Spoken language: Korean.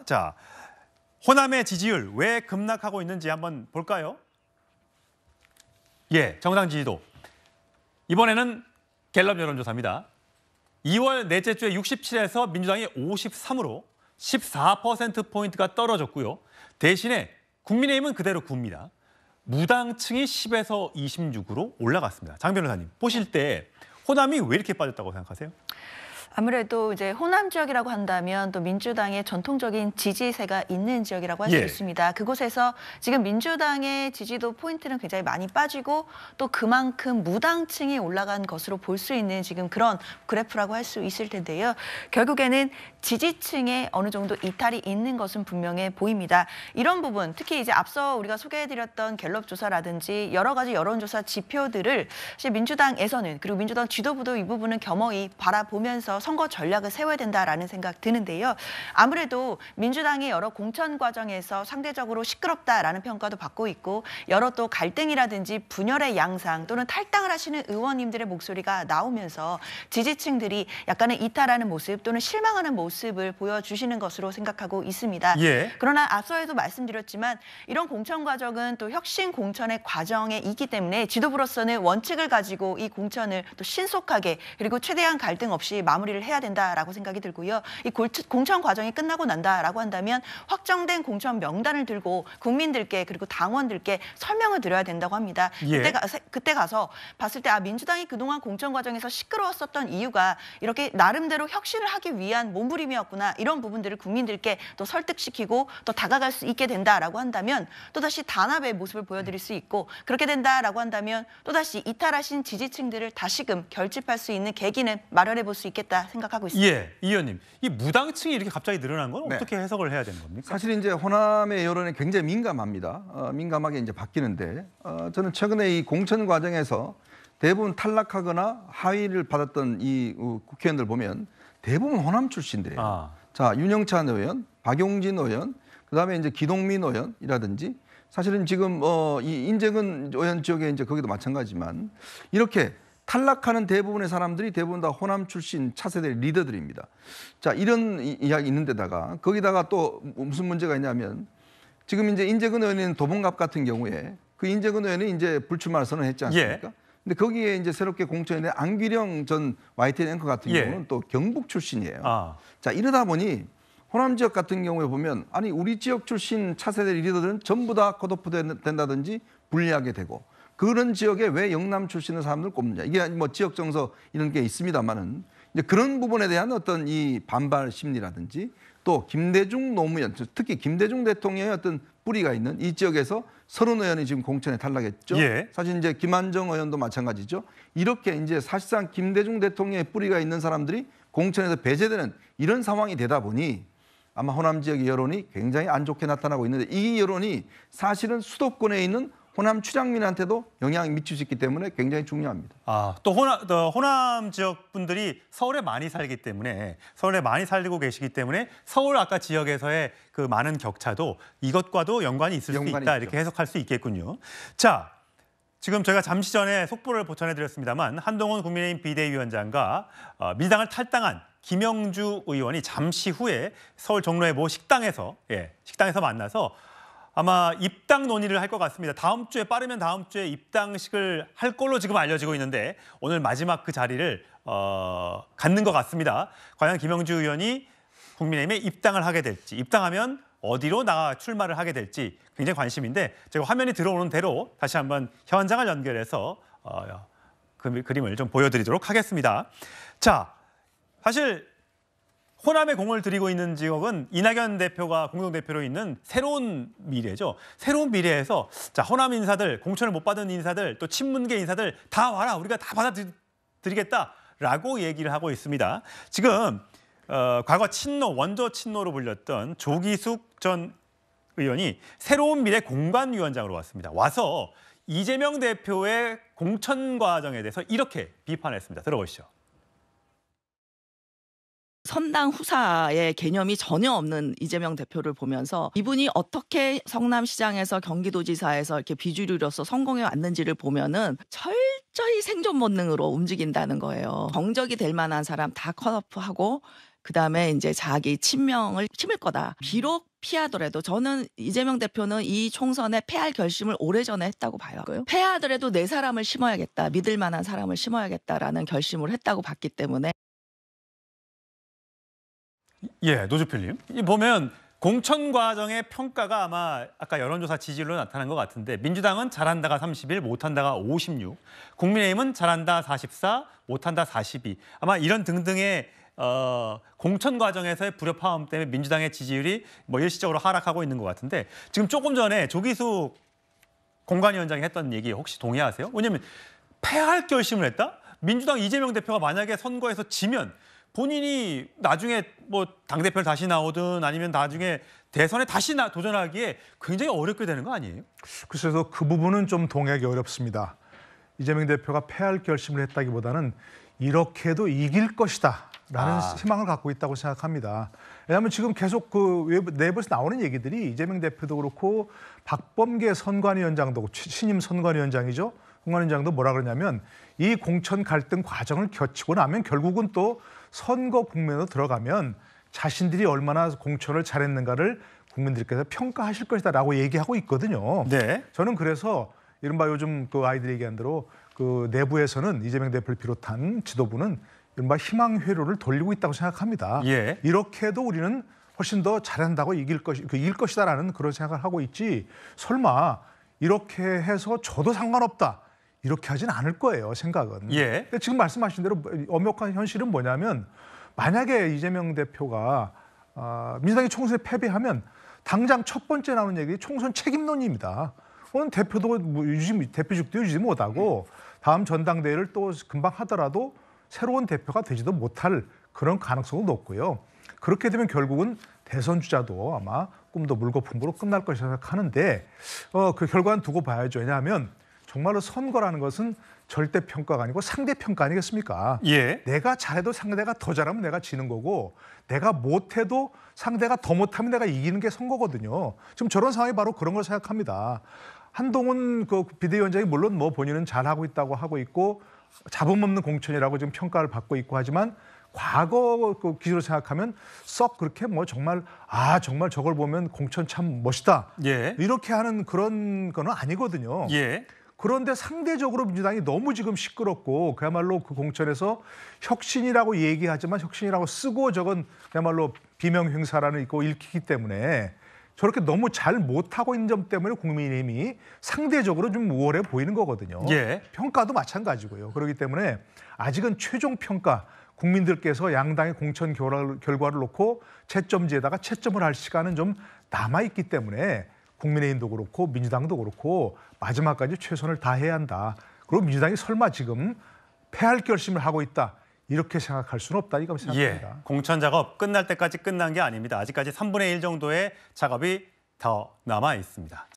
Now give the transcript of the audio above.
자, 호남의 지지율 왜 급락하고 있는지 한번 볼까요? 예, 정당 지지도. 이번에는 갤럽 여론조사입니다. 2월 넷째 주에 67에서 민주당이 53으로 14%포인트가 떨어졌고요. 대신에 국민의힘은 그대로 9입니다. 무당층이 10에서 26으로 올라갔습니다. 장 변호사님, 보실 때 호남이 왜 이렇게 빠졌다고 생각하세요? 아무래도 이제 호남 지역이라고 한다면 또 민주당의 전통적인 지지세가 있는 지역이라고 할 수 있습니다. 그곳에서 지금 민주당의 지지도 포인트는 굉장히 많이 빠지고 또 그만큼 무당층이 올라간 것으로 볼 수 있는 지금 그런 그래프라고 할 수 있을 텐데요. 결국에는 지지층에 어느 정도 이탈이 있는 것은 분명해 보입니다. 이런 부분, 특히 이제 앞서 우리가 소개해드렸던 갤럽 조사라든지 여러 가지 여론조사 지표들을 사실 민주당에서는 그리고 민주당 지도부도 이 부분은 겸허히 바라보면서 선거 전략을 세워야 된다라는 생각 드는데요. 아무래도 민주당이 여러 공천 과정에서 상대적으로 시끄럽다라는 평가도 받고 있고 여러 또 갈등이라든지 분열의 양상 또는 탈당을 하시는 의원님들의 목소리가 나오면서 지지층들이 약간의 이탈하는 모습 또는 실망하는 모습을 보여주시는 것으로 생각하고 있습니다. 그러나 앞서에도 말씀드렸지만 이런 공천 과정은 또 혁신 공천의 과정에 있기 때문에 지도부로서는 원칙을 가지고 이 공천을 또 신속하게 그리고 최대한 갈등 없이 마무리를 해야 된다라고 생각이 들고요. 이 공천 과정이 끝나고 난다라고 한다면 확정된 공천 명단을 들고 국민들께 그리고 당원들께 설명을 드려야 된다고 합니다. 그때 가서 봤을 때 민주당이 그동안 공천 과정에서 시끄러웠었던 이유가 이렇게 나름대로 혁신을 하기 위한 몸부림이었구나. 이런 부분들을 국민들께 또 설득시키고 또 다가갈 수 있게 된다라고 한다면 또다시 단합의 모습을 보여드릴 수 있고 그렇게 된다라고 한다면 또다시 이탈하신 지지층들을 다시금 결집할 수 있는 계기는 마련해 볼 수 있겠다 생각하고 있습니다. 이 의원님, 이 무당층이 이렇게 갑자기 늘어난 건 어떻게 해석을 해야 되는 겁니까? 사실 이제 호남의 여론에 굉장히 민감합니다. 민감하게 이제 바뀌는데 저는 최근에 이 공천 과정에서 대부분 탈락하거나 하위를 받았던 이 국회의원들 보면 대부분 호남 출신들이에요. 자, 윤영찬 의원, 박용진 의원, 그다음에 이제 기동민 의원이라든지 사실은 지금 이 인재근 의원 지역에 이제 거기도 마찬가지지만 이렇게 탈락하는 대부분의 사람들이 대부분 다 호남 출신 차세대 리더들입니다. 자, 이런 이야기 있는데다가 거기다가 또 무슨 문제가 있냐면 지금 이제 인재근 의원인 도봉갑 같은 경우에 그 인재근 의원이 이제 불출마를 선언했지 않습니까? 근데 거기에 이제 새롭게 공천에 안규령 전 YTN 앵커 같은 경우는 또 경북 출신이에요. 자, 이러다 보니 호남 지역 같은 경우에 보면 아니 우리 지역 출신 차세대 리더들은 전부 다 컷오프 된다든지 불리하게 되고 그런 지역에 왜 영남 출신의 사람들을 꼽느냐. 이게 뭐 지역 정서 이런 게 있습니다만은 이제 그런 부분에 대한 어떤 이 반발 심리라든지 또 김대중 노무현, 특히 김대중 대통령의 어떤 뿌리가 있는 이 지역에서 서른 의원이 지금 공천에 탈락했죠. 사실 이제 김한정 의원도 마찬가지죠. 이렇게 이제 사실상 김대중 대통령의 뿌리가 있는 사람들이 공천에서 배제되는 이런 상황이 되다 보니 아마 호남 지역의 여론이 굉장히 안 좋게 나타나고 있는데 이 여론이 사실은 수도권에 있는 호남 출향민한테도 영향을 미칠 수 있기 때문에 굉장히 중요합니다. 또 호남 지역 분들이 서울에 많이 살기 때문에 서울에 많이 살고 계시기 때문에 서울 아까 지역에서의 그 많은 격차도 이것과도 연관이 있을 수 있다. 있죠. 이렇게 해석할 수 있겠군요. 자, 지금 저희가 잠시 전에 속보를 보전해드렸습니다만 한동훈 국민의힘 비대위원장과 민주당을 탈당한 김영주 의원이 잠시 후에 서울 종로의 모 식당에서 만나서 아마 입당 논의를 할 것 같습니다. 다음 주에 빠르면 다음 주에 입당식을 할 걸로 지금 알려지고 있는데 오늘 마지막 그 자리를 갖는 것 같습니다. 과연 김영주 의원이 국민의힘에 입당을 하게 될지 입당하면 어디로 나가 출마를 하게 될지 굉장히 관심인데 제가 화면이 들어오는 대로 다시 한번 현장을 연결해서 그 그림을 좀 보여드리도록 하겠습니다. 자, 사실 호남에 공을 들이고 있는 지역은 이낙연 대표가 공동대표로 있는 새로운 미래죠. 새로운 미래에서 자, 호남 인사들, 공천을 못 받은 인사들, 또 친문계 인사들 다 와라. 우리가 다 받아들이겠다라고 얘기를 하고 있습니다. 지금 과거 친노, 원조 친노로 불렸던 조기숙 전 의원이 새로운 미래 공관위원장으로 왔습니다. 와서 이재명 대표의 공천 과정에 대해서 이렇게 비판했습니다. 들어보시죠. 선당 후사의 개념이 전혀 없는 이재명 대표를 보면서 이분이 어떻게 성남시장에서 경기도지사에서 이렇게 비주류로서 성공해 왔는지를 보면은 철저히 생존 본능으로 움직인다는 거예요. 정적이 될 만한 사람 다 컷오프하고 그다음에 이제 자기 친명을 심을 거다. 비록 피하더라도 저는 이재명 대표는 이 총선에 패할 결심을 오래전에 했다고 봐요. 패하더라도 내 사람을 심어야겠다. 믿을 만한 사람을 심어야겠다라는 결심을 했다고 봤기 때문에 예, 노주필님. 이 보면 공천 과정의 평가가 아마 아까 여론조사 지지율로 나타난 것 같은데 민주당은 잘한다가 31, 못한다가 56, 국민의힘은 잘한다 44, 못한다 42. 아마 이런 등등의 공천 과정에서의 불협화음 때문에 민주당의 지지율이 뭐 일시적으로 하락하고 있는 것 같은데 지금 조금 전에 조기숙 공관위원장이 했던 얘기 혹시 동의하세요? 왜냐하면 패할 결심을 했다? 민주당 이재명 대표가 만약에 선거에서 지면 본인이 나중에 뭐 당대표를 다시 나오든 아니면 나중에 대선에 다시 도전하기에 굉장히 어렵게 되는 거 아니에요? 그래서 그 부분은 좀 동의하기 어렵습니다. 이재명 대표가 패할 결심을 했다기보다는 이렇게도 이길 것이다라는 희망을 갖고 있다고 생각합니다. 왜냐하면 지금 계속 그 내부에서 나오는 얘기들이 이재명 대표도 그렇고 박범계 선관위원장도 신임 선관위원장이죠. 선관위원장도 뭐라 그러냐면 이 공천 갈등 과정을 거치고 나면 결국은 또 선거 국면으로 들어가면 자신들이 얼마나 공천을 잘했는가를 국민들께서 평가하실 것이다라고 얘기하고 있거든요. 네. 저는 그래서 이른바 요즘 그 아이들이 얘기한 대로 그 내부에서는 이재명 대표를 비롯한 지도부는 이른바 희망 회로를 돌리고 있다고 생각합니다. 예. 이렇게도 우리는 훨씬 더 잘한다고 이길 것이다라는 그런 생각을 하고 있지. 설마 이렇게 해서 저도 상관없다. 이렇게 하진 않을 거예요, 생각은. 예. 근데 지금 말씀하신 대로 엄혹한 현실은 뭐냐면 만약에 이재명 대표가 민주당이 총선에 패배하면 당장 첫 번째 나오는 얘기 총선 책임론입니다. 오늘 대표도 대표직도 유지 못하고 다음 전당대회를 또 금방 하더라도 새로운 대표가 되지도 못할 그런 가능성도 높고요. 그렇게 되면 결국은 대선 주자도 아마 꿈도 물거품으로 끝날 것이라고 생각하는데 그 결과는 두고 봐야죠. 왜냐하면 정말로 선거라는 것은 절대평가가 아니고 상대평가 아니겠습니까? 예. 내가 잘해도 상대가 더 잘하면 내가 지는 거고 내가 못해도 상대가 더 못하면 내가 이기는 게 선거거든요. 지금 저런 상황이 바로 그런 걸 생각합니다. 한동훈 그 비대위원장이 물론 뭐 본인은 잘하고 있다고 하고 있고 잡음 없는 공천이라고 지금 평가를 받고 있고 하지만 과거 그 기준으로 생각하면 썩 그렇게 뭐 정말 정말 저걸 보면 공천 참 멋있다. 예. 이렇게 하는 그런 거는 아니거든요. 예. 그런데 상대적으로 민주당이 너무 지금 시끄럽고 그야말로 그 공천에서 혁신이라고 얘기하지만 혁신이라고 쓰고 저건 그야말로 비명 행사라는 있고 읽히기 때문에 저렇게 너무 잘 못하고 있는 점 때문에 국민의힘이 상대적으로 좀 우월해 보이는 거거든요. 예. 평가도 마찬가지고요. 그렇기 때문에 아직은 최종 평가 국민들께서 양당의 공천 결과를 놓고 채점지에다가 채점을 할 시간은 좀 남아있기 때문에 국민의힘도 그렇고 민주당도 그렇고 마지막까지 최선을 다해야 한다. 그리고 민주당이 설마 지금 패할 결심을 하고 있다. 이렇게 생각할 수는 없다. 이거 생각합니다. 예. 공천 작업 끝날 때까지 끝난 게 아닙니다. 아직까지 3분의 1 정도의 작업이 더 남아 있습니다.